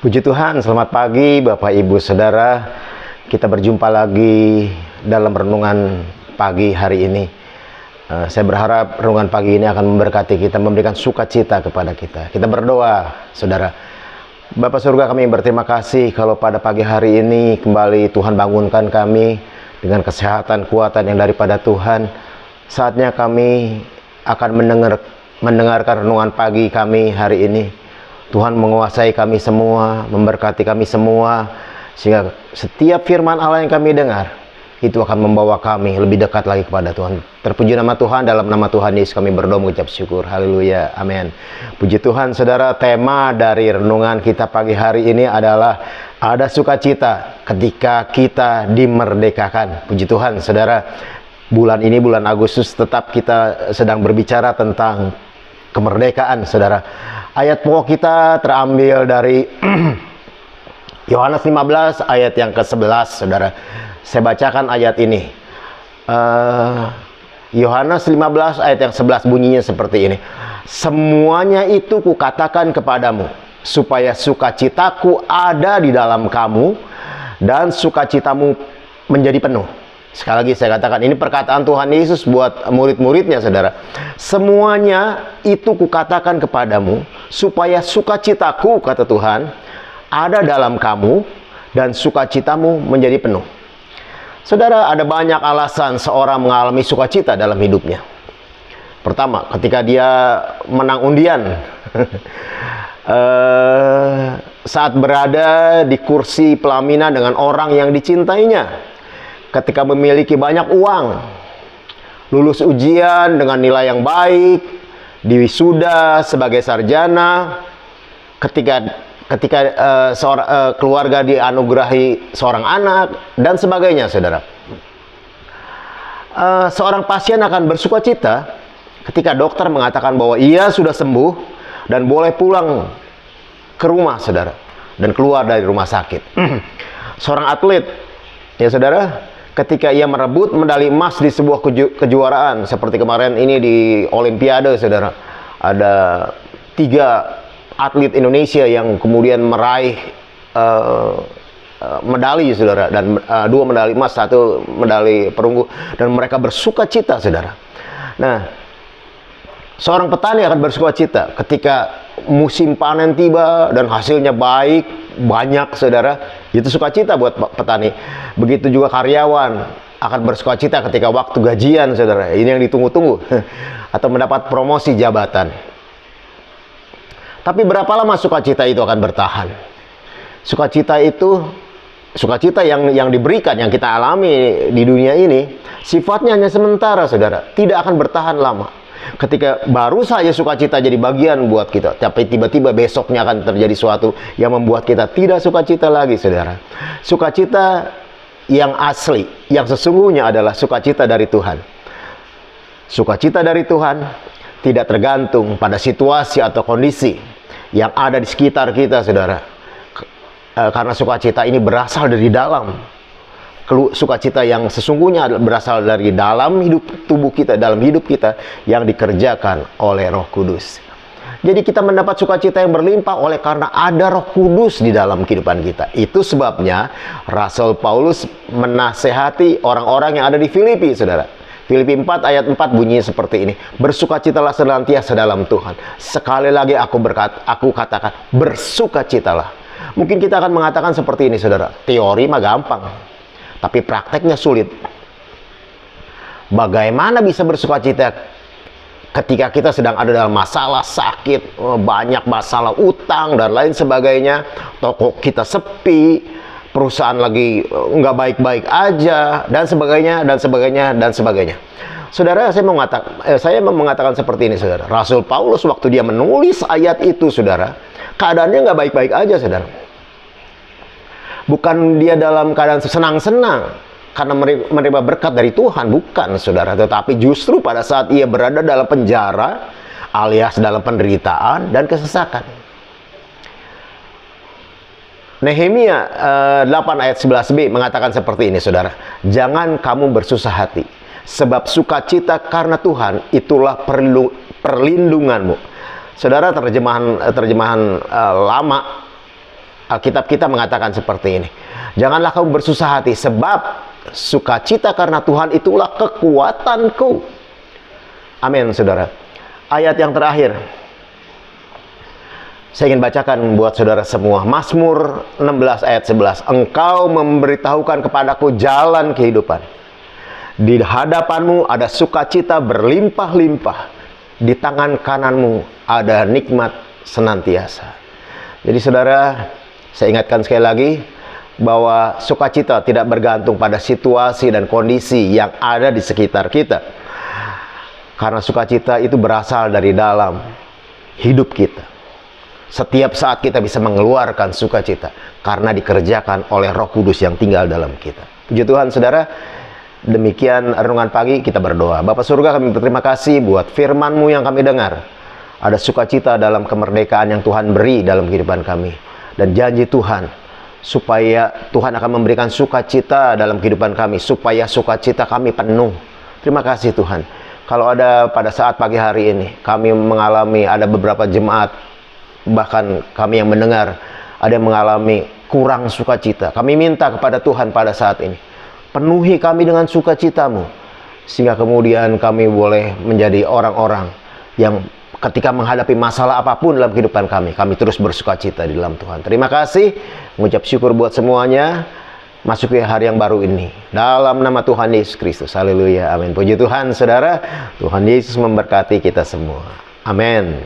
Puji Tuhan, selamat pagi Bapak Ibu Saudara. Kita berjumpa lagi dalam renungan pagi hari ini. Saya berharap renungan pagi ini akan memberkati kita, memberikan sukacita kepada kita. Kita berdoa, Saudara. Bapa surga, kami berterima kasih kalau pada pagi hari ini kembali Tuhan bangunkan kami dengan kesehatan, kuatan yang daripada Tuhan. Saatnya kami akan mendengarkan renungan pagi kami hari ini. Tuhan menguasai kami semua, memberkati kami semua, sehingga setiap firman Allah yang kami dengar, itu akan membawa kami lebih dekat lagi kepada Tuhan. Terpuji nama Tuhan, dalam nama Tuhan Yesus kami berdoa mengucap syukur. Haleluya, amin. Puji Tuhan, saudara, tema dari renungan kita pagi hari ini adalah ada sukacita ketika kita dimerdekakan. Puji Tuhan, saudara, bulan ini, bulan Agustus, tetap kita sedang berbicara tentang kemerdekaan, saudara. Ayat pokok kita terambil dari Yohanes 15 ayat yang ke-11, saudara. Saya bacakan ayat ini. Yohanes 15 ayat yang 11 bunyinya seperti ini. Semuanya itu kukatakan kepadamu, supaya sukacitaku ada di dalam kamu, dan sukacitamu menjadi penuh. Sekali lagi saya katakan, ini perkataan Tuhan Yesus buat murid-muridnya, saudara. Semuanya itu kukatakan kepadamu, supaya sukacitaku, kata Tuhan, ada dalam kamu, dan sukacitamu menjadi penuh. Saudara, ada banyak alasan seorang mengalami sukacita dalam hidupnya. Pertama, ketika dia menang undian. Saat berada di kursi pelaminan dengan orang yang dicintainya. Ketika memiliki banyak uang, lulus ujian dengan nilai yang baik, diwisuda sebagai sarjana, ketika keluarga dianugerahi seorang anak, dan sebagainya, saudara. Seorang pasien akan bersukacita ketika dokter mengatakan bahwa ia sudah sembuh dan boleh pulang ke rumah, saudara, dan keluar dari rumah sakit. Seorang atlet, ya saudara, ketika ia merebut medali emas di sebuah kejuaraan, seperti kemarin ini di Olimpiade, saudara, ada 3 atlet Indonesia yang kemudian meraih medali, saudara, dan 2 medali emas, 1 medali perunggu, dan mereka bersukacita, saudara. Nah, seorang petani akan bersukacita ketika musim panen tiba dan hasilnya baik, banyak, saudara. Itu sukacita buat petani. Begitu juga karyawan akan bersukacita ketika waktu gajian, saudara. Ini yang ditunggu-tunggu. Atau mendapat promosi jabatan. Tapi berapa lama sukacita itu akan bertahan? Sukacita itu, sukacita yang diberikan, yang kita alami di dunia ini, sifatnya hanya sementara, saudara. Tidak akan bertahan lama. Ketika baru saja sukacita jadi bagian buat kita, tapi tiba-tiba besoknya akan terjadi sesuatu yang membuat kita tidak sukacita lagi, saudara. Sukacita yang asli, yang sesungguhnya adalah sukacita dari Tuhan. Sukacita dari Tuhan tidak tergantung pada situasi atau kondisi yang ada di sekitar kita, saudara. Karena sukacita ini berasal dari dalam. Sukacita yang sesungguhnya berasal dari dalam hidup tubuh kita, dalam hidup kita, yang dikerjakan oleh Roh Kudus. Jadi kita mendapat sukacita yang berlimpah oleh karena ada Roh Kudus di dalam kehidupan kita. Itu sebabnya Rasul Paulus menasehati orang-orang yang ada di Filipi, saudara. Filipi 4 ayat 4 bunyinya seperti ini. Bersukacitalah senantiasa dalam Tuhan. Sekali lagi aku katakan, bersukacitalah. Mungkin kita akan mengatakan seperti ini, saudara. Teori mah gampang, tapi prakteknya sulit. Bagaimana bisa bersukacita ketika kita sedang ada dalam masalah, sakit, banyak masalah utang dan lain sebagainya, toko kita sepi, perusahaan lagi nggak baik-baik aja, dan sebagainya, dan sebagainya, dan sebagainya. Saudara, saya mau mengatakan seperti ini, saudara. Rasul Paulus waktu dia menulis ayat itu, saudara, keadaannya nggak baik-baik aja, saudara. Bukan dia dalam keadaan senang-senang karena menerima berkat dari Tuhan, bukan, saudara. Tetapi justru pada saat ia berada dalam penjara, alias dalam penderitaan dan kesesakan. Nehemia 8 ayat 11b mengatakan seperti ini, saudara. Jangan kamu bersusah hati, sebab sukacita karena Tuhan itulah perlindunganmu. Saudara, terjemahan lama Alkitab kita mengatakan seperti ini. Janganlah kamu bersusah hati, sebab sukacita karena Tuhan itulah kekuatanku. Amin, saudara. Ayat yang terakhir, saya ingin bacakan buat saudara semua. Mazmur 16 ayat 11. Engkau memberitahukan kepadaku jalan kehidupan. Di hadapanmu ada sukacita berlimpah-limpah. Di tangan kananmu ada nikmat senantiasa. Jadi saudara, saya ingatkan sekali lagi bahwa sukacita tidak bergantung pada situasi dan kondisi yang ada di sekitar kita. Karena sukacita itu berasal dari dalam hidup kita. Setiap saat kita bisa mengeluarkan sukacita karena dikerjakan oleh Roh Kudus yang tinggal dalam kita. Puji Tuhan, saudara. Demikian renungan pagi, kita berdoa. Bapa surga, kami berterima kasih buat firman-Mu yang kami dengar. Ada sukacita dalam kemerdekaan yang Tuhan beri dalam kehidupan kami. Dan janji Tuhan, supaya Tuhan akan memberikan sukacita dalam kehidupan kami, supaya sukacita kami penuh. Terima kasih Tuhan. Kalau ada pada saat pagi hari ini, kami mengalami, ada beberapa jemaat, bahkan kami yang mendengar, ada yang mengalami kurang sukacita. Kami minta kepada Tuhan pada saat ini, penuhi kami dengan sukacita-Mu, sehingga kemudian kami boleh menjadi orang-orang yang ketika menghadapi masalah apapun dalam kehidupan kami terus bersukacita di dalam Tuhan. Terima kasih, mengucap syukur buat semuanya. Masuki hari yang baru ini dalam nama Tuhan Yesus Kristus. Haleluya, amin. Puji Tuhan, saudara. Tuhan Yesus memberkati kita semua. Amin.